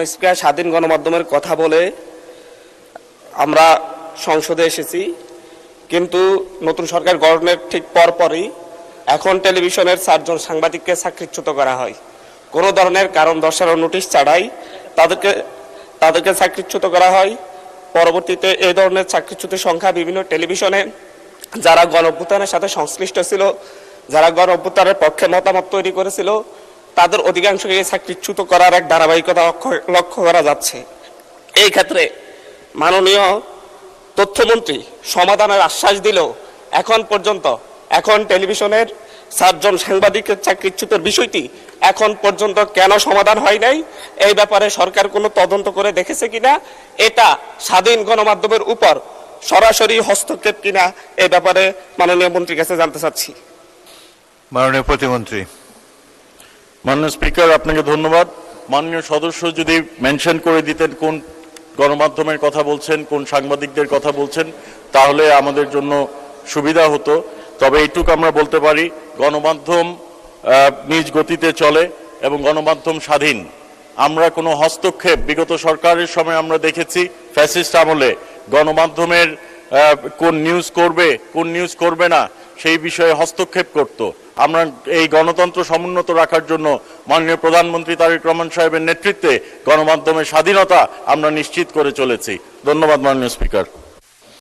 Speaker স্বাধীন গণমাধ্যমের কথা বলে আমরা সংসদে এসেছি, কিন্তু নতুন সরকার গঠনের ঠিক পরপরই এখন টেলিভিশনের 4 জন সাংবাদিককে চাকরিচ্যুত করা হয়। কোনো ধরনের কারণ দর্শানোর নোটিশ ছাড়াই তাদেরকে চাকরিচ্যুত করা হয়। পরবর্তীতে এই ধরনের চাকরিচ্যুতের সংখ্যা বিভিন্ন টেলিভিশনে যারা গণঅভ্যুত্থানের সাথে সংশ্লিষ্ট ছিল, যারা গণঅভ্যুত্থানের পক্ষে মতামত তৈরি করেছিল, তাদের অধিকাংশকে চাকরিচ্যুত করার এক ধারাবাহিকতা লক্ষ্য করা যাচ্ছে। এই ক্ষেত্রে মাননীয় তথ্যমন্ত্রী সমাধানের আশ্বাস দিলেও এখন টেলিভিশনের 4 জন সাংবাদিকের চাকরিচ্যুতের বিষয়টি এখন পর্যন্ত কেন সমাধান হয় নাই, এই ব্যাপারে সরকার কোনো তদন্ত করে দেখেছে কিনা, এটা স্বাধীন গণমাধ্যমের উপর সরাসরি হস্তক্ষেপ কিনা, এই ব্যাপারে মাননীয় মন্ত্রীর কাছে জানতে চাচ্ছি। মাননীয় প্রতিমন্ত্রী। মাননীয় স্পিকার, আপনাকে ধন্যবাদ। মাননীয় সদস্য যদি মেনশন করে দিতেন কোন গণমাধ্যমের কথা বলছেন, কোন সাংবাদিকদের কথা বলছেন, তাহলে আমাদের জন্য সুবিধা হতো। তবে এইটুকু আমরা বলতে পারি, গণমাধ্যম নিজ গতিতে চলে এবং গণমাধ্যম স্বাধীন। আমরা কোনো হস্তক্ষেপ বিগত সরকারের সময় আমরা দেখেছি, ফ্যাসিস্ট আমলে গণমাধ্যমের কোন নিউজ করবে কোন নিউজ করবে না সেই বিষয়ে হস্তক্ষেপ করত। আমরা এই গণতন্ত্র সমুন্নত রাখার জন্য মাননীয় প্রধানমন্ত্রী তারেক রহমান সাহেবের নেতৃত্বে গণমাধ্যমের স্বাধীনতা আমরা নিশ্চিত করে চলেছি। ধন্যবাদ মাননীয় স্পিকার।